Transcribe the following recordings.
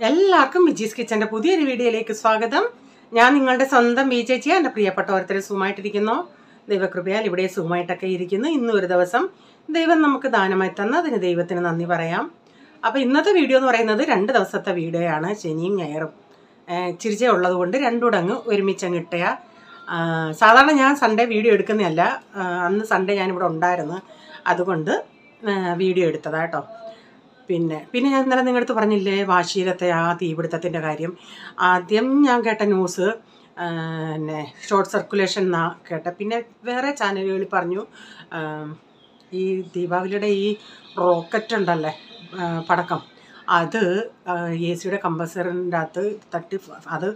എല്ലാവർക്കും വിജീസ് കിച്ചൻ്റെ പുതിയൊരു വീഡിയോയിലേക്ക് സ്വാഗതം. ഞാൻ നിങ്ങളുടെ സ്വന്തം ബി ചേച്ചി. എൻ്റെ പ്രിയപ്പെട്ട ഓരോരുത്തർ സുഖമായിട്ടിരിക്കുന്നു. ദൈവകൃപയാൽ ഇവിടെ സുഖമായിട്ടൊക്കെ ഇരിക്കുന്നു. ഇന്ന് ഒരു ദിവസം ദൈവം നമുക്ക് ദാനമായി തന്നതിന് ദൈവത്തിന് നന്ദി പറയാം. അപ്പോൾ ഇന്നത്തെ വീഡിയോ എന്ന് പറയുന്നത് 2 ദിവസത്തെ വീഡിയോ ആണ്. ശനിയും ഞായറും ചിരിച്ച ഉള്ളത് കൊണ്ട് രണ്ടുകൂടെ അങ്ങ് ഒരുമിച്ചങ്ങ് ഇട്ടയാ. സാധാരണ ഞാൻ സൺഡേ വീഡിയോ എടുക്കുന്നതല്ല. അന്ന് സൺഡേ ഞാനിവിടെ ഉണ്ടായിരുന്നു, അതുകൊണ്ട് വീഡിയോ എടുത്തതാട്ടോ. പിന്നെ ഞാൻ ഇന്നലെ നിങ്ങളുടെ അടുത്ത് പറഞ്ഞില്ലേ വാശിയിലത്തെ ആ തീപിടുത്തത്തിൻ്റെ കാര്യം. ആദ്യം ഞാൻ കേട്ട ന്യൂസ് പിന്നെ ഷോർട്ട് സർക്കുലേഷൻ എന്നാ കേട്ട. പിന്നെ വേറെ ചാനലുകളിൽ പറഞ്ഞു ഈ ദീപാവലിയുടെ ഈ റോക്കറ്റ് ഉണ്ടല്ലേ പടക്കം, അത് AC-യുടെ കമ്പസറിൻ്റെ അകത്ത് തട്ടി അത്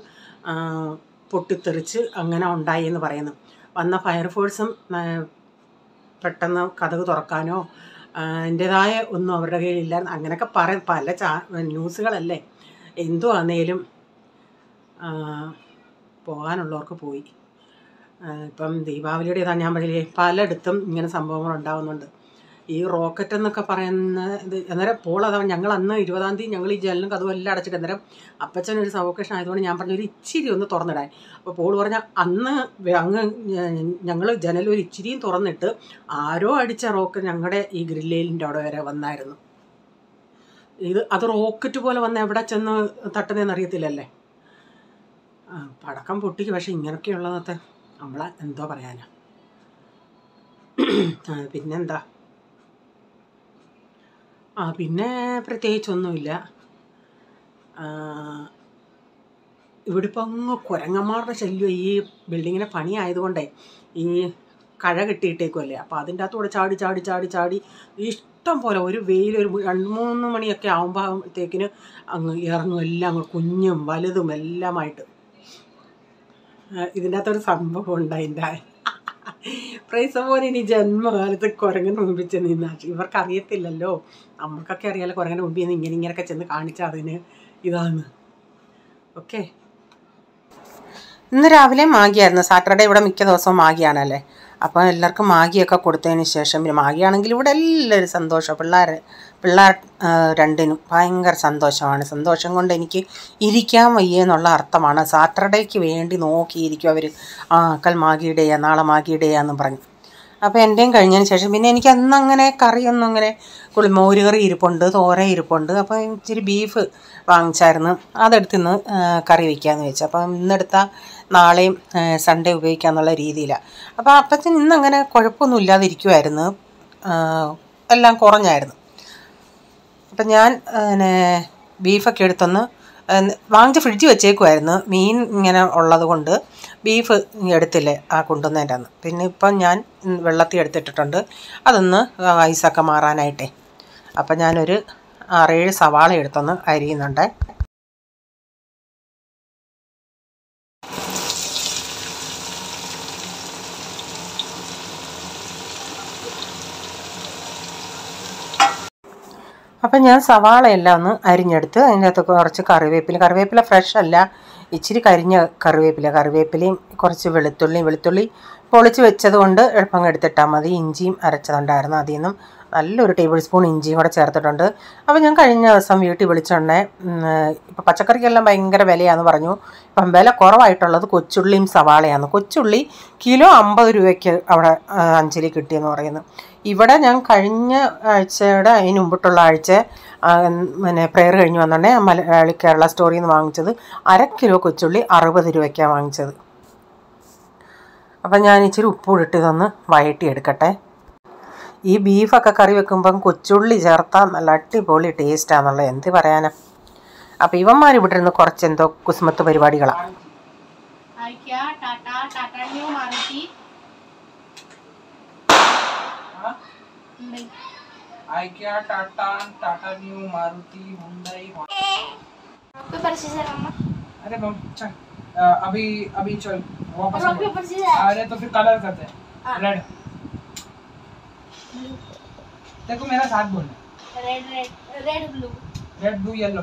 പൊട്ടിത്തെറിച്ച് അങ്ങനെ ഉണ്ടായി എന്ന് പറയുന്നു. വന്ന ഫയർഫോഴ്സും പെട്ടെന്ന് കതക് തുറക്കാനോ അതിൻ്റെതായ ഒന്നും അവരുടെ കയ്യിലില്ല അങ്ങനെയൊക്കെ പറയും. പല ന്യൂസുകളല്ലേ. എന്തോ ആന്നേലും പോകാനുള്ളവർക്ക് പോയി. ഇപ്പം ദീപാവലിയുടെ ഇതാ ഞാൻ പറഞ്ഞില്ലേ, പലയിടത്തും ഇങ്ങനെ സംഭവങ്ങൾ ഉണ്ടാകുന്നുണ്ട്. ഈ റോക്കറ്റ് എന്നൊക്കെ പറയുന്നത് അന്നേരം അതാ ഞങ്ങൾ അന്ന് 20-ാം തീയതി ഞങ്ങൾ ഈ ജനലും കഥവും എല്ലാം അടച്ചിട്ട് അന്നേരം അപ്പച്ചനൊരു സവോക്കേഷൻ ആയതുകൊണ്ട് ഞാൻ പറഞ്ഞു ഒരു ഇച്ചിരി ഒന്ന് തുറന്നിടാൻ. അപ്പോൾ പോൾ പറഞ്ഞാൽ അന്ന് അങ്ങ് ഞങ്ങൾ ജനൽ ഒരു ഇച്ചിരിയും തുറന്നിട്ട് ആരോ അടിച്ച റോക്കറ്റ് ഞങ്ങളുടെ ഈ ഗ്രില്ലേലിൻ്റെ അവിടെ വരെ വന്നായിരുന്നു. അത് റോക്കറ്റ് പോലെ വന്ന് എവിടെ ചെന്ന് തട്ടുന്നതെന്ന് അറിയത്തില്ലല്ലേ. പടക്കം പൊട്ടിക്ക്. പക്ഷെ ഇങ്ങനെയൊക്കെയുള്ളതൊക്കെ നമ്മളെ എന്തോ പറയാനാ. പിന്നെന്താ, പിന്നെ പ്രത്യേകിച്ചൊന്നുമില്ല. ഇവിടെ ഇപ്പം അങ്ങ് കുരങ്ങന്മാരുടെ ശല്യം. ഈ ബിൽഡിങ്ങിൻ്റെ പണി ആയതുകൊണ്ടേ ഈ കഴ കെട്ടിയിട്ടേക്കുമല്ലേ. അപ്പോൾ അതിൻ്റെ അകത്തൂടെ ചാടി ചാടി ചാടി ചാടി ഇഷ്ടം പോലെ ഒരു വെയിൽ ഒരു 2-3 മണിയൊക്കെ ആകുമ്പോഴത്തേക്കിന് അങ്ങ് ഇറങ്ങും. എല്ലാം അങ്ങ് കുഞ്ഞും വലുതും എല്ലാമായിട്ട്. ഇതിൻ്റെ അകത്തൊരു സംഭവം ഉണ്ട്. അതിൻ്റെ പ്രൈസ് പോലെ ഇനി ജന്മകാലത്ത് കുരങ്ങന് മുമ്പിൽ ചെന്ന് നിന്നാ ഇവർക്കറിയത്തില്ലല്ലോ. നമുക്കൊക്കെ അറിയാലോ കുരങ്ങന് മുമ്പിൽ നിന്ന് ഇങ്ങനെയൊക്കെ ചെന്ന് കാണിച്ചാൽ അതിന് ഇതാണ്. ഓക്കെ, ഇന്ന് രാവിലെ മാഗിയായിരുന്നു. സാറ്റർഡേ ഇവിടെ മിക്ക ദിവസവും മാഗിയാണല്ലേ. അപ്പോൾ എല്ലാവർക്കും മാഗിയൊക്കെ കൊടുത്തതിന് ശേഷം പിന്നെ മാഗിയാണെങ്കിൽ ഇവിടെ എല്ലാവരും സന്തോഷം. പിള്ളേർ രണ്ടിനും ഭയങ്കര സന്തോഷമാണ്. സന്തോഷം കൊണ്ട് എനിക്ക് ഇരിക്കാൻ വയ്യ എന്നുള്ള അർത്ഥമാണ്. സാറ്റർഡേക്ക് വേണ്ടി നോക്കിയിരിക്കും അവർ. അക്കൽ മാഗി ഡേയാ, നാളെ മാഗി ഡേയാന്ന് പറഞ്ഞു. അപ്പോൾ എൻ്റെയും കഴിഞ്ഞതിന് ശേഷം പിന്നെ എനിക്ക് അന്നങ്ങനെ കറിയൊന്നും അങ്ങനെ മോര് കറി ഇരിപ്പുണ്ട്, തോര ഇരിപ്പുണ്ട്. അപ്പോൾ ഇച്ചിരി ബീഫ് വാങ്ങിച്ചായിരുന്നു, അതെടുത്ത് ഇന്ന് കറി വയ്ക്കാമെന്ന് വെച്ചു. അപ്പം ഇന്നെടുത്താൽ നാളെയും സൺഡേ ഉപയോഗിക്കാമെന്നുള്ള രീതിയിലാണ്. അപ്പോൾ അപ്പച്ചൻ ഇന്നങ്ങനെ കുഴപ്പമൊന്നും ഇല്ലാതിരിക്കുമായിരുന്നു, എല്ലാം കുറഞ്ഞായിരുന്നു. അപ്പം ഞാൻ പിന്നെ ബീഫൊക്കെ എടുത്തൊന്ന് വാങ്ങിച്ച് ഫ്രിഡ്ജ് വെച്ചേക്കുമായിരുന്നു. മീൻ ഇങ്ങനെ ഉള്ളത് കൊണ്ട് ബീഫ് എടുത്തില്ലേ കൊണ്ടുവന്നതിൻ്റെ അന്ന്. പിന്നെ ഇപ്പം ഞാൻ വെള്ളത്തിൽ എടുത്തിട്ടിട്ടുണ്ട്, അതൊന്ന് ഐസൊക്കെ മാറാനായിട്ടേ. അപ്പം ഞാനൊരു 6-7 സവാള എടുത്തൊന്ന് അരിയുന്നുണ്ട്. അപ്പം ഞാൻ സവാളയെല്ലാം ഒന്ന് അരിഞ്ഞെടുത്ത് അതിൻ്റെ അകത്ത് കുറച്ച് കറിവേപ്പില ഫ്രഷ് അല്ല, ഇച്ചിരി കരിഞ്ഞ കറിവേപ്പിലയും കുറച്ച് വെളുത്തുള്ളി പൊളിച്ച് വെച്ചത് കൊണ്ട് എളുപ്പം എടുത്തിട്ടാൽ മതി. ഇഞ്ചിയും അരച്ചതുണ്ടായിരുന്നു, അതിൽ നിന്നും നല്ലൊരു ടേബിൾ സ്പൂൺ ഇഞ്ചിയും കൂടെ ചേർത്തിട്ടുണ്ട്. അപ്പോൾ ഞാൻ കഴിഞ്ഞ ദിവസം വീട്ടിൽ വിളിച്ചോണ്ടേ ഇപ്പോൾ പച്ചക്കറിക്കെല്ലാം ഭയങ്കര വിലയാണെന്ന് പറഞ്ഞു. ഇപ്പം വില കുറവായിട്ടുള്ളത് കൊച്ചുള്ളിയും സവാളയാണ്. കൊച്ചുള്ളി കിലോ 50 രൂപയ്ക്ക് അവിടെ അഞ്ചലി കിട്ടിയെന്ന് പറയുന്നു. ഇവിടെ ഞാൻ കഴിഞ്ഞ ആഴ്ചയുടെ അതിന് മുമ്പിട്ടുള്ള ആഴ്ച പിന്നെ പ്രെയർ കഴിഞ്ഞ് വന്നോണ്ടേ മലയാളി കേരള സ്റ്റോറിൽ നിന്ന് വാങ്ങിച്ചത് 1/2 കിലോ കൊച്ചുള്ളി 60 രൂപയ്ക്കാണ് വാങ്ങിച്ചത്. അപ്പം ഞാൻ ഇച്ചിരി ഉപ്പൂടിട്ട് ഇതൊന്ന് വഴറ്റിയെടുക്കട്ടെ. ഈ ബീഫൊക്കെ കറി വെക്കുമ്പം കൊച്ചുള്ളി ചേർത്താൽ നല്ല അടിപൊളി ടേസ്റ്റാണെന്നുള്ളത് എന്ത് പറയാനാ. അപ്പം ഇവന്മാർ ഇവിടെ ഇരുന്ന് കുറച്ചെന്തോ കുസ്മത്ത് പരിപാടികളാണ്. अभी चल वापस अरे तो फिर कलर करते हैं. रेड देखो मेरा साथ बोलना. Red blue yellow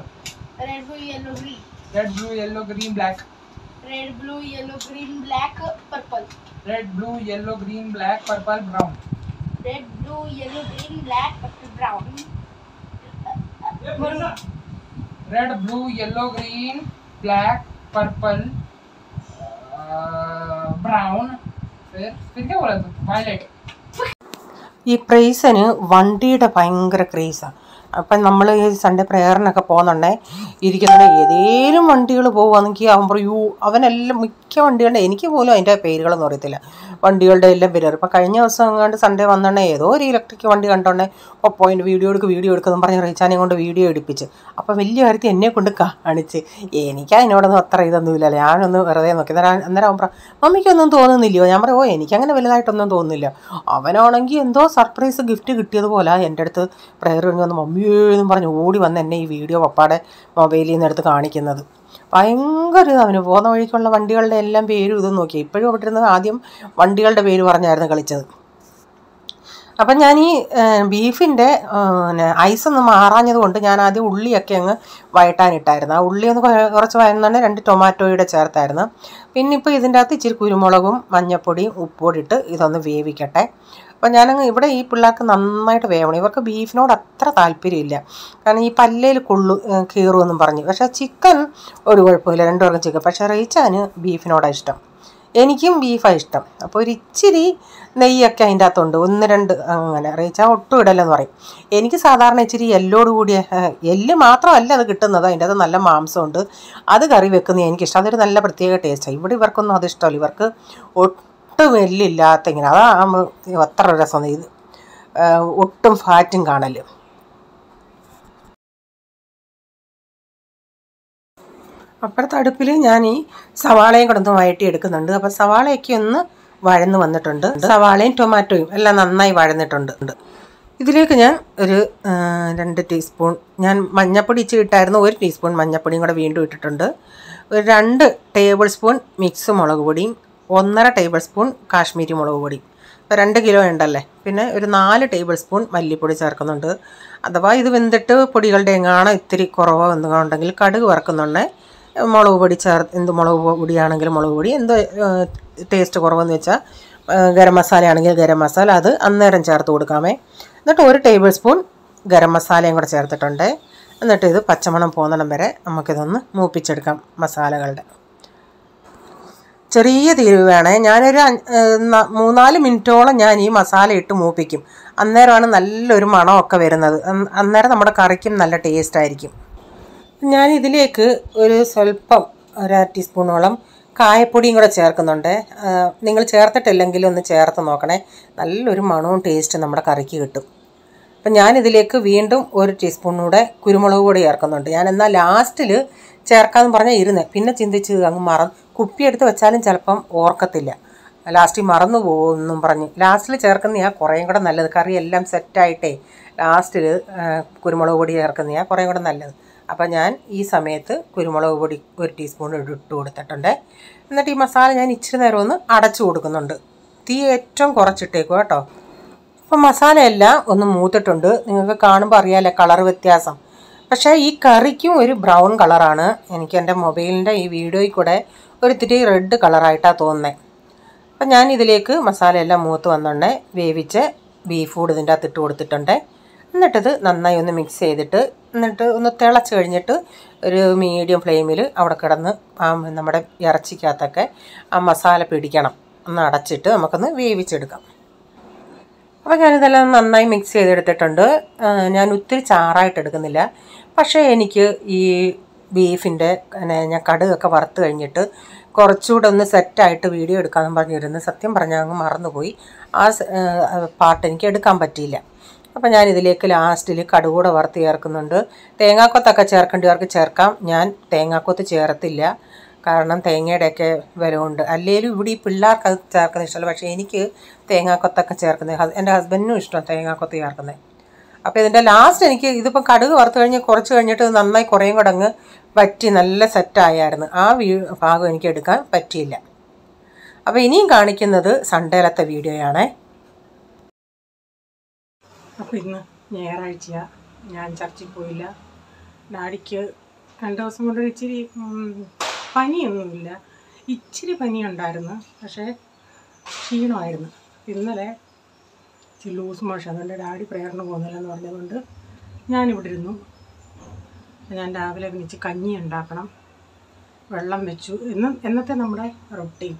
green. Red blue yellow green black. Red blue yellow green black purple. Red blue yellow green black purple brown. Red blue yellow green black purple brown. Red blue yellow green black purple brown फिर क्या बोला था violet ഈ പ്രൈസിന് വണ്ടിയുടെ ഭയങ്കര ക്രേസാണ്. അപ്പം നമ്മൾ ഈ സൺഡേ പ്രേയറിനൊക്കെ പോകുന്നുണ്ടേ ഇരിക്കുന്നുണ്ട് ഏതേലും വണ്ടികൾ പോകുകയാണെങ്കിൽ അവൻ പറയൂ അവനെല്ലാം മിക്ക വണ്ടികളുടെ എനിക്ക് പോലും അതിൻ്റെ പേരുകളൊന്നും അറിയത്തില്ല വണ്ടികളുടെ എല്ലാം പേര്. ഇപ്പം കഴിഞ്ഞ ദിവസം എങ്ങാണ്ട് സൺഡേ വന്നിട്ടുണ്ടെ ഏതോ ഒരു ഇലക്ട്രിക് വണ്ടി കണ്ടോണ്ടേ പോയിൻ്റ് വീഡിയോ എടുക്കുമെന്ന് പറഞ്ഞ് റീച്ചാനെ കൊണ്ട് വീഡിയോ എടുപ്പിച്ച് അപ്പോൾ വലിയ കാര്യത്തിൽ എന്നെ കൊണ്ട് കാണിച്ച് എനിക്ക് അതിനോടൊന്നും അത്ര ഇതൊന്നുമില്ലല്ലോ. ഞാനൊന്ന് വെറുതെ നോക്കി അന്നേരം അവൻ മമ്മിക്കൊന്നും തോന്നുന്നില്ലയോ? ഞാൻ പറയും എനിക്കങ്ങനെ വലുതായിട്ടൊന്നും തോന്നുന്നില്ല. അവനാണെങ്കിൽ എന്തോ സർപ്രൈസ് ഗിഫ്റ്റ് കിട്ടിയതുപോലെ എൻ്റെ അടുത്ത് പ്രേയർ കഴിഞ്ഞ് വന്ന് മമ്മിയെന്നും പറഞ്ഞ് ഓടി വന്ന് എന്നെ ഈ വീഡിയോ പപ്പാടെ മൊബൈലിൽ നിന്ന് എടുത്ത് കാണിക്കുന്നത്. ഭയങ്കര അവന് പോകുന്ന വഴിക്കുള്ള വണ്ടികളുടെ എല്ലാം പേരും ഇതും നോക്കി. ഇപ്പോഴും അവിടെ ഇരുന്ന് ആദ്യം വണ്ടികളുടെ പേര് പറഞ്ഞായിരുന്നു കളിച്ചത്. അപ്പം ഞാൻ ഈ ബീഫിൻ്റെ ഐസൊന്ന് മാറാഞ്ഞത് കൊണ്ട് ഞാൻ ആദ്യം ഉള്ളിയൊക്കെ അങ്ങ് വഴട്ടാനിട്ടായിരുന്നു. ആ ഉള്ളി ഒന്ന് കുറച്ച് വഴന്നാണ് 2 ടൊമാറ്റോയുടെ ചേർത്തായിരുന്നു. പിന്നെ ഇപ്പോൾ ഇതിൻ്റെ അകത്ത് ഇച്ചിരി കുരുമുളകും മഞ്ഞൾപ്പൊടിയും ഉപ്പും ഇട്ട് ഇതൊന്ന് വേവിക്കട്ടെ. അപ്പോൾ ഞാനങ്ങ് ഇവിടെ ഈ പിള്ളേർക്ക് നന്നായിട്ട് വേവണം. ഇവർക്ക് ബീഫിനോട് അത്ര താല്പര്യമില്ല, കാരണം ഈ പല്ലേൽ കീറുമെന്നും പറഞ്ഞു. പക്ഷേ ചിക്കൻ ഒരു കുഴപ്പമില്ല, 2 പേർക്കും ചിക്കൻ. പക്ഷേ റീച്ചാന് ബീഫിനോടാണ് ഇഷ്ടം, എനിക്കും ബീഫാണ് ഇഷ്ടം. അപ്പോൾ ഒരു ഇച്ചിരി നെയ്യൊക്കെ അതിൻ്റെ അകത്തുണ്ട്, 1-2 അങ്ങനെ. റീച്ചാൻ ഒട്ടും ഇടല്ലെന്ന് പറയും. എനിക്ക് സാധാരണ ഇച്ചിരി എല്ലോട് കൂടിയ എല്ല് മാത്രമല്ല അത് കിട്ടുന്നത്, അതിൻ്റെ അകത്ത് നല്ല മാംസമുണ്ട്. അത് കറി വെക്കുന്നത് എനിക്കിഷ്ടം, അതൊരു നല്ല പ്രത്യേക ടേസ്റ്റാണ്. ഇവിടെ ഇവർക്കൊന്നും അത് ഇഷ്ടമല്ല, ഇവർക്ക് ഒട്ടും എല്ലില്ലാത്ത ഇങ്ങനെ അതാ അത്ര രസം. ഇത് ഒട്ടും ഫാറ്റും കാണല്. അപ്പുറത്തെ അടുപ്പിൽ ഞാൻ ഈ സവാളയും കൂടെ ഒന്ന് വഴറ്റി എടുക്കുന്നുണ്ട്. അപ്പോൾ സവാളയൊക്കെ ഒന്ന് വഴന്ന് വന്നിട്ടുണ്ട്, സവാളയും ടൊമാറ്റോയും എല്ലാം നന്നായി വഴന്നിട്ടുണ്ട്. ഇതിലേക്ക് ഞാൻ ഒരു 2 ടീസ്പൂൺ ഞാൻ മഞ്ഞൾപ്പൊടി ഇച്ചിരി ഇട്ടായിരുന്നു, 1 ടീസ്പൂൺ മഞ്ഞൾപ്പൊടിയും കൂടെ വീണ്ടും ഇട്ടിട്ടുണ്ട്. ഒരു 2 ടേബിൾ സ്പൂൺ മിക്സ് മുളക് പൊടിയും 1.5 ടേബിൾ സ്പൂൺ കാശ്മീരി മുളക് പൊടി. 2 കിലോ ഉണ്ടല്ലേ. പിന്നെ ഒരു 4 ടേബിൾ സ്പൂൺ മല്ലിപ്പൊടി ചേർക്കുന്നുണ്ട്. അഥവാ ഇത് വെന്തിട്ട് പൊടികളുടെ എങ്ങാണോ ഇത്തിരി കുറവോ എന്തുകൊണ്ടെങ്കിൽ കടുക് വറക്കുന്നുണ്ടേ മുളക് പൊടി എന്ത് മുളക് പൊടിയാണെങ്കിലും മുളക് പൊടി, എന്തോ ടേസ്റ്റ് കുറവെന്ന് വെച്ചാൽ ഗരം മസാല ആണെങ്കിൽ ഗരം മസാല അത് അന്നേരം ചേർത്ത് കൊടുക്കാമേ. എന്നിട്ട് 1 ടേബിൾ സ്പൂൺ ഗരം മസാലയും കൂടെ ചേർത്തിട്ടുണ്ട്. എന്നിട്ട് ഇത് പച്ചമണം പോകുന്നിടം വരെ നമുക്കിതൊന്ന് മൂപ്പിച്ചെടുക്കാം. മസാലകളുടെ ചെറിയ തീരുവ വേണേ. ഞാനൊരു 3-4 മിനിറ്റോളം ഞാൻ ഈ മസാല ഇട്ട് മൂപ്പിക്കും. അന്നേരമാണ് നല്ലൊരു മണമൊക്കെ വരുന്നത്. അന്നേരം നമ്മുടെ കറിക്കും നല്ല ടേസ്റ്റ് ആയിരിക്കും. ഞാൻ ഇതിലേക്ക് ഒരു സ്വല്പം 1/2 ടീസ്പൂണോളം കായപ്പൊടിയും കൂടെ ചേർക്കുന്നുണ്ട്. നിങ്ങൾ ചേർത്തിട്ടില്ലെങ്കിലും ഒന്ന് ചേർത്ത് നോക്കണേ, നല്ലൊരു മണവും ടേസ്റ്റും നമ്മുടെ കറിക്ക് കിട്ടും. അപ്പം ഞാനിതിലേക്ക് വീണ്ടും 1 ടീസ്പൂൺ കൂടെ കുരുമുളക് പൊടി ചേർക്കുന്നുണ്ട്. ഞാൻ എന്നാൽ ലാസ്റ്റിൽ ചേർക്കാമെന്ന് പറഞ്ഞാൽ ഇരുന്ന് പിന്നെ ചിന്തിച്ച് അങ്ങ് കുപ്പിയെടുത്ത് വെച്ചാലും ചിലപ്പം ഓർക്കത്തില്ല, ലാസ്റ്റിൽ മറന്നു പോകുമെന്നും പറഞ്ഞ് ലാസ്റ്റിൽ ചേർക്കുന്നതാണ് കുറേയും കൂടെ നല്ലത്. കറിയെല്ലാം സെറ്റായിട്ടേ ലാസ്റ്റിൽ കുരുമുളക് പൊടി ചേർക്കുന്നതാണ് കുറേയും കൂടെ നല്ലത്. അപ്പോൾ ഞാൻ ഈ സമയത്ത് കുരുമുളക് പൊടി 1 ടീസ്പൂൺ ഇട്ട് കൊടുത്തിട്ടുണ്ട്. എന്നിട്ട് ഈ മസാല ഞാൻ ഇച്ചിരി നേരം ഒന്ന് അടച്ചു കൊടുക്കുന്നുണ്ട്. തീ ഏറ്റവും കുറച്ചിട്ടേക്കും കേട്ടോ. അപ്പം മസാലയെല്ലാം ഒന്ന് മൂത്തിട്ടുണ്ട്. നിങ്ങൾക്ക് കാണുമ്പോൾ അറിയാമല്ലോ കളർ വ്യത്യാസം. പക്ഷേ ഈ കറിക്കും ഒരു ബ്രൗൺ കളറാണ്. എനിക്ക് എൻ്റെ മൊബൈലിൻ്റെ ഈ വീഡിയോയിൽ കൂടെ ഒരു ഇത്തിരി റെഡ് കളറായിട്ടാണ് തോന്നുന്നത്. അപ്പം ഞാൻ ഇതിലേക്ക് മസാലയെല്ലാം മൂത്ത് വന്നുകൊണ്ട് വേവിച്ച് ബീഫ് കൂടി ഇതിൻ്റെ അകത്ത് ഇട്ട് കൊടുത്തിട്ടുണ്ട്. എന്നിട്ടിത് നന്നായി ഒന്ന് മിക്സ് ചെയ്തിട്ട് എന്നിട്ട് ഒന്ന് തിളച്ച് കഴിഞ്ഞിട്ട് ഒരു മീഡിയം ഫ്ലെയിമിൽ അവിടെ കിടന്ന് നമ്മുടെ ഇറച്ചിക്കകത്തൊക്കെ ആ മസാല പിടിക്കണം. ഒന്ന് അടച്ചിട്ട് നമുക്കൊന്ന് വേവിച്ചെടുക്കാം. അപ്പോൾ ഞാനിതെല്ലാം നന്നായി മിക്സ് ചെയ്തെടുത്തിട്ടുണ്ട്. ഞാൻ ഒത്തിരി ചാറായിട്ട് എടുക്കുന്നില്ല. പക്ഷേ എനിക്ക് ഈ ബീഫിൻ്റെ ഞാൻ കടുകൊക്കെ വറുത്ത് കഴിഞ്ഞിട്ട് കുറച്ചുകൂടെ ഒന്ന് സെറ്റായിട്ട് വീഡിയോ എടുക്കാമെന്ന് പറഞ്ഞിരുന്നു. സത്യം പറഞ്ഞാൽ അങ്ങ് മറന്നുപോയി. ആ പാർട്ട് എനിക്ക് എടുക്കാൻ പറ്റിയില്ല. അപ്പോൾ ഞാനിതിലേക്ക് ലാസ്റ്റിൽ കടുകൂടെ വറുത്ത് ചേർക്കുന്നുണ്ട്. തേങ്ങാക്കൊത്തൊക്കെ ചേർക്കേണ്ടവർക്ക് ചേർക്കാം. ഞാൻ തേങ്ങാക്കൊത്ത് ചേർത്തില്ല, കാരണം തേങ്ങയുടെയൊക്കെ വില കൊണ്ട്. അല്ലെങ്കിലും ഇവിടെ ഈ പിള്ളേർക്ക് അത് ചേർക്കുന്നത് ഇഷ്ടമല്ല. പക്ഷേ എനിക്ക് തേങ്ങാക്കൊത്തൊക്കെ ചേർക്കുന്നത് എൻ്റെ ഹസ്ബൻഡിനും ഇഷ്ടം തേങ്ങാക്കൊത്ത് ചേർക്കുന്നത്. അപ്പോൾ ഇതിൻ്റെ ലാസ്റ്റ് എനിക്ക് ഇതിപ്പോൾ കടുക് വറുത്ത് കഴിഞ്ഞ് കുറച്ച് കഴിഞ്ഞിട്ട് നന്നായി കുറേയും കൂടെ അങ്ങ് വറ്റി നല്ല സെറ്റായായിരുന്നു. ആ ഭാഗം എനിക്ക് എടുക്കാൻ പറ്റിയില്ല. അപ്പോൾ ഇനിയും കാണിക്കുന്നത് സൺഡേയിലത്തെ വീഡിയോയാണേ. അപ്പോൾ ഇന്ന് ഞായറാഴ്ചയാണ്, ഞാൻ ചർച്ചിൽ പോയില്ല. ഡാഡിക്ക് 2 ദിവസം കൊണ്ട് ഇച്ചിരി പനിയൊന്നുമില്ല, ഇച്ചിരി പനിയുണ്ടായിരുന്നു. പക്ഷേ ക്ഷീണമായിരുന്നു. ഇന്നലെ ലൂസ് മോഷൻ, അതുകൊണ്ട് ഡാഡി പ്രേയറിന് പോകുന്നില്ലെന്ന് പറഞ്ഞതുകൊണ്ട് ഞാനിവിടെ ഇരുന്നു. ഞാൻ രാവിലെ എണീച്ച് കഞ്ഞി ഉണ്ടാക്കണം, വെള്ളം വെച്ചു. എന്നത്തെ നമ്മുടെ റൊട്ടീൻ.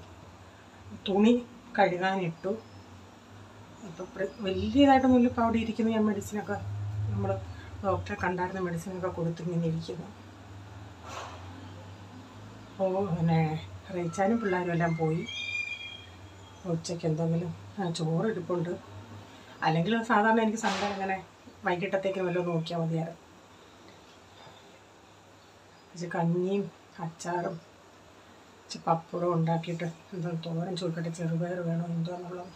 തുണി കഴുകാനിട്ടു. അപ്പോൾ വലിയതായിട്ടൊന്നുമില്ല. ഇപ്പോൾ അവിടെ ഇരിക്കുന്ന ഞാൻ മെഡിസിനൊക്കെ നമ്മൾ ഡോക്ടറെ കണ്ടായിരുന്ന മെഡിസിനൊക്കെ കൊടുത്തിങ്ങനെ ഇരിക്കുന്നു. അപ്പോൾ പിന്നെ റേച്ചാനും പിള്ളേരും എല്ലാം പോയി. ഉച്ചയ്ക്ക് എന്തെങ്കിലും ചോറ് ഇരിപ്പുണ്ട്. അല്ലെങ്കിൽ സാധാരണ എനിക്ക് സൺഡേ അങ്ങനെ വൈകിട്ടത്തേക്ക് വല്ലതും നോക്കിയാൽ മതിയായിരുന്നു. കഞ്ഞിയും അച്ചാറും പപ്പടവും ഉണ്ടാക്കിയിട്ട് എന്തോ തോരൻ ചൂടിക്കട്ടെ. ചെറുപയർ വേണോ എന്തോ എന്നുള്ളത്.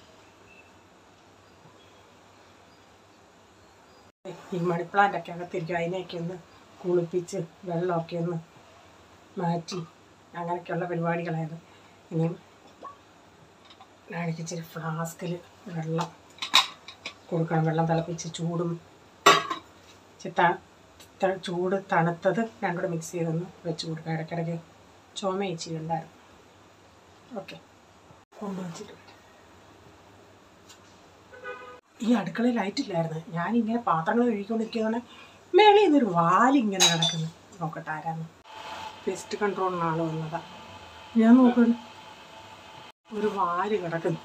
ഈ മണിപ്ലാന്റൊക്കെ അകത്തിരിക്കും. അതിനെയൊക്കെ ഒന്ന് കുളിപ്പിച്ച് വെള്ളമൊക്കെ ഒന്ന് മാറ്റി അങ്ങനെയൊക്കെയുള്ള പരിപാടികളായിരുന്നു. ഇനിയും ഞാനിക്ക് ഇച്ചിരി ഫ്ലാസ്കിൽ വെള്ളം കൊടുക്കണം. വെള്ളം തിളപ്പിച്ച് ചൂടും ചൂട് തണുത്തത് രണ്ടും കൂടെ മിക്സ് ചെയ്തൊന്ന് വെച്ച് കൊടുക്കുക. ഇടയ്ക്കിടയ്ക്ക് ചുമ ഇച്ചിരി ഉണ്ടായിരുന്നു. ഓക്കെ, കൊണ്ടുവച്ചിട്ട് ഈ അടുക്കളയിൽ ലൈറ്റില്ലായിരുന്നു. ഞാനിങ്ങനെ പാത്രങ്ങൾ കഴുകിക്കൊണ്ടിരിക്കുന്നതാണ്. മേളിൽ നിന്നൊരു വാലിങ്ങനെ കിടക്കുന്നു. നോക്കട്ടെ ആരാന്ന്. പെസ്റ്റ് കൺട്രോളിന് ആൾ വന്നതാണ്. ഞാൻ നോക്കുന്നു, ഒരു വാല് കിടക്കുന്നു.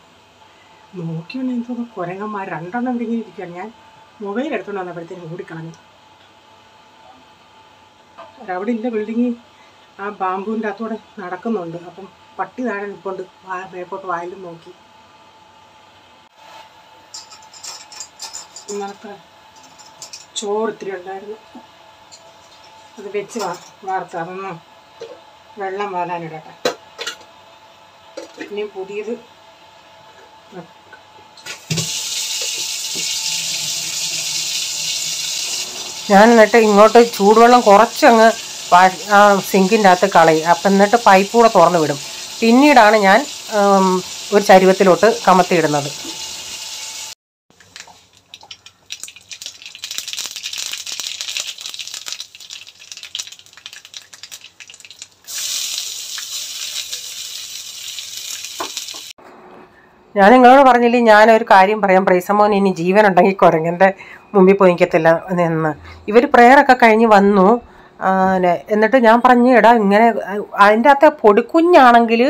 നോക്കിയോണ്ട് എന്തോന്ന് കുരങ്ങന്മാർ രണ്ടെണ്ണം ഇങ്ങനെ ഇരിക്കുകയാണ്. ഞാൻ മൊബൈൽ എടുത്തുകൊണ്ട് വന്നപ്പോഴത്തേനും ഓടിക്കളഞ്ഞു. അവിടെ ഇല്ല, ബിൽഡിങ് ആ ബാമ്പൂവിൻ്റെ അകത്തൂടെ നടക്കുന്നുണ്ട്. അപ്പം പട്ടി താഴെ നിൽപ്പുണ്ട്. മേപ്പോട്ട് വായിലും നോക്കി. ഇന്നലത്തെ ചോറ് ഇത്തിരി ഉണ്ടായിരുന്നു, അത് വെച്ച് വാർത്ത് അതൊന്ന് വെള്ളം വാലാനിടട്ടെ. ഇനി പുതിയത് ഞാൻ എന്നിട്ട് ഇങ്ങോട്ട് ചൂടുവെള്ളം കുറച്ചങ്ങ് സിങ്കിൻ്റെ അകത്ത് കളയും. അപ്പം എന്നിട്ട് പൈപ്പ് കൂടെ തുറന്ന് വിടും. പിന്നീടാണ് ഞാൻ ഒരു ചരുവത്തിലോട്ട് കമത്തിയിടുന്നത്. ഞാൻ നിങ്ങളോട് പറഞ്ഞില്ലേ, ഞാനൊരു കാര്യം പറയാം. പ്രൈസമോൻ ഇനി ജീവനുണ്ടെങ്കിൽ കുരങ്ങൻ്റെ മുമ്പിൽ പോയി നിൽക്കത്തില്ല എന്ന്. ഇവർ പ്രെയറൊക്കെ കഴിഞ്ഞ് വന്നു. എന്നിട്ട് ഞാൻ പറഞ്ഞു, എടാ ഇങ്ങനെ അതിൻ്റെ അകത്തെ പൊടിക്കുഞ്ഞാണെങ്കിൽ,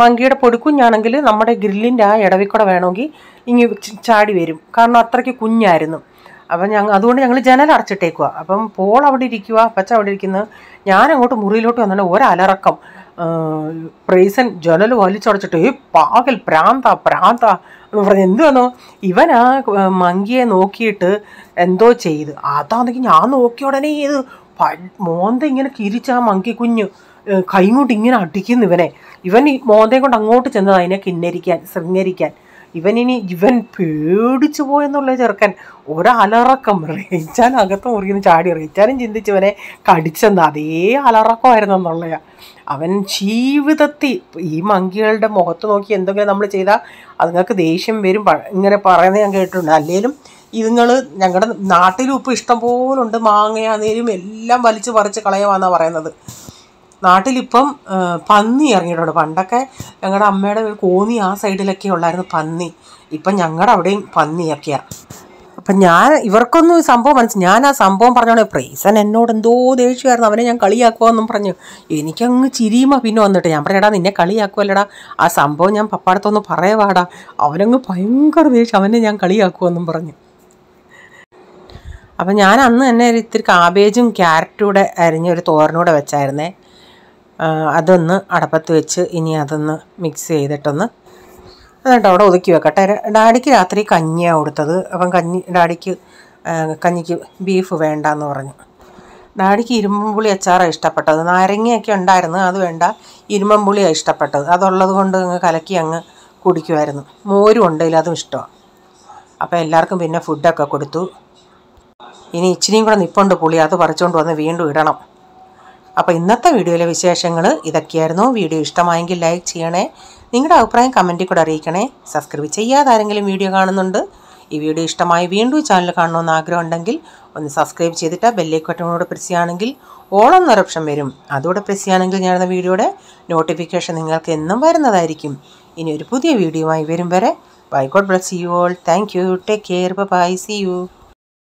മങ്കിയുടെ പൊടിക്കുഞ്ഞാണെങ്കിൽ നമ്മുടെ ഗ്രില്ലിൻ്റെ ആ ഇടവിക്കൂടെ വേണമെങ്കിൽ ഇങ്ങ് ചാടി വരും. കാരണം അത്രയ്ക്ക് കുഞ്ഞായിരുന്നു. അപ്പം അതുകൊണ്ട് ഞങ്ങൾ ജനലടച്ചിട്ടേക്കുക. അപ്പം പോൾ അവിടെ ഇരിക്കുക, അപ്പച്ച അവിടെ ഇരിക്കുന്നത്. ഞാൻ അങ്ങോട്ട് മുറിയിലോട്ട് വന്നിട്ട് ഒരലറക്കം. പ്രൈസൻ ജനൽ വലിച്ചടച്ചിട്ട് പാകൽ പ്രാന്ത എന്ന് പറഞ്ഞ് എന്ത് വന്നോ ഇവൻ ആ മങ്കിയെ നോക്കിയിട്ട് എന്തോ ചെയ്ത്. അതാണെങ്കിൽ ഞാൻ നോക്കിയ ഉടനെ ഇത് മോന്ത ഇങ്ങനെ കിരിച്ച് ആ മങ്കി കുഞ്ഞ് കൈ കൊണ്ട് ഇങ്ങനെ അടിക്കുന്നു ഇവനെ. ഇവൻ ഈ മോന്തയും കൊണ്ട് അങ്ങോട്ട് ചെന്നത് അതിനെ ശൃംഗരിക്കാൻ. ഇവൻ പേടിച്ചു പോയെന്നുള്ള ചെറുക്കൻ ഒരലറക്കം. റേച്ചാൻ അകത്ത് മുറിയുന്ന ചാടി. റേച്ചാനും ചിന്തിച്ചവനെ കടിച്ചെന്ന് അതേ അലറക്കമായിരുന്നു എന്നുള്ളയാ. അവൻ ജീവിതത്തിൽ ഈ മങ്കികളുടെ മുഖത്ത് നോക്കി എന്തെങ്കിലും നമ്മൾ ചെയ്താൽ അതുങ്ങൾക്ക് ദേഷ്യം വരും ഇങ്ങനെ പറയുന്നത് ഞാൻ കേട്ടിട്ടുണ്ട്. അല്ലെങ്കിലും ഇതുങ്ങൾ ഞങ്ങളുടെ നാട്ടിലും ഇപ്പോൾ ഇഷ്ടം പോലുണ്ട്. മാങ്ങയാന്നേലും എല്ലാം വലിച്ച് പറിച്ച് കളയുവാന്നാണ് പറയുന്നത്. നാട്ടിലിപ്പം പന്നി ഇറങ്ങിയിട്ടുണ്ട്. പണ്ടൊക്കെ ഞങ്ങളുടെ അമ്മയുടെ കോന്നി ആ സൈഡിലൊക്കെ ഉള്ളായിരുന്നു പന്നി. ഇപ്പം ഞങ്ങളുടെ അവിടെയും പന്നിയൊക്കെയാണ്. അപ്പം ഞാൻ ഇവർക്കൊന്നും സംഭവം ഞാൻ ആ സംഭവം പറഞ്ഞോളെ പ്രൈസൻ എന്നോട് എന്തോ ദേഷ്യമായിരുന്നു. അവനെ ഞാൻ കളിയാക്കുമെന്നും പറഞ്ഞു. എനിക്കങ്ങ് ചിരിയുമ പിന്നെ വന്നിട്ട് ഞാൻ പറഞ്ഞടാ നിന്നെ കളിയാക്കുമല്ലടാ, ആ സംഭവം ഞാൻ പപ്പാടത്തൊന്ന് പറയുവാടാ. അവനങ്ങ് ഭയങ്കര ദേഷ്യം, അവനെ ഞാൻ കളിയാക്കുമെന്നും പറഞ്ഞു. അപ്പം ഞാൻ അന്ന് തന്നെ ഇത്തിരി കാബേജും ക്യാരറ്റും കൂടെ അരിഞ്ഞൊരു തോരനൂടെ വെച്ചായിരുന്നേ. അതൊന്ന് അടപ്പത്ത് വെച്ച് ഇനി അതൊന്ന് മിക്സ് ചെയ്തിട്ടൊന്ന് എന്നിട്ട് അവിടെ ഒതുക്കി വെക്കട്ടെ. ഡാഡിക്ക് രാത്രി കഞ്ഞിയാണ് കൊടുത്തത്. അപ്പം കഞ്ഞിക്ക് ബീഫ് വേണ്ടെന്ന് പറഞ്ഞു. ഡാഡിക്ക് ഇരുമ്പുളി അച്ചാറാണ് ഇഷ്ടപ്പെട്ടത്. നാരങ്ങയൊക്കെ ഉണ്ടായിരുന്നു, അത് വേണ്ട, ഇരുമ്പുളിയാണ് ഇഷ്ടപ്പെട്ടത്. അതുള്ളത് കൊണ്ട് അങ്ങ് കലക്കി അങ്ങ് കുടിക്കുമായിരുന്നു. മോരും ഉണ്ടെങ്കിൽ അതും ഇഷ്ടമാണ്. അപ്പോൾ എല്ലാവർക്കും പിന്നെ ഫുഡൊക്കെ കൊടുത്തു. ഇനി ഇച്ചിരിയും കൂടെ നിപ്പുണ്ട് പുളി, അത് പറിച്ചുകൊണ്ട് വന്ന് വീണ്ടും ഇടണം. അപ്പോൾ ഇന്നത്തെ വീഡിയോയിലെ വിശേഷങ്ങൾ ഇതൊക്കെയായിരുന്നു. വീഡിയോ ഇഷ്ടമായെങ്കിൽ ലൈക്ക് ചെയ്യണേ. നിങ്ങളുടെ അഭിപ്രായം കമൻറ്റിൽ കൂടെ അറിയിക്കണേ. സബ്സ്ക്രൈബ് ചെയ്യാതെ ആരെങ്കിലും വീഡിയോ കാണുന്നുണ്ട്, ഈ വീഡിയോ ഇഷ്ടമായി വീണ്ടും ചാനൽ കാണണമെന്ന് ആഗ്രഹം ഉണ്ടെങ്കിൽ ഒന്ന് സബ്സ്ക്രൈബ് ചെയ്തിട്ട് ബെല്ലൈക്കോട്ടോട് പ്രസ് ചെയ്യുകയാണെങ്കിൽ ഓളം എന്നൊരു ഓപ്ഷൻ വരും. അതോടെ പ്രസ് ചെയ്യുകയാണെങ്കിൽ ഞാനെന്ന വീഡിയോയുടെ നോട്ടിഫിക്കേഷൻ നിങ്ങൾക്ക് എന്നും വരുന്നതായിരിക്കും. ഇനി ഒരു പുതിയ വീഡിയോയുമായി വരും വരെ bye. God bless you all. Thank you. Take care. Bye. See U.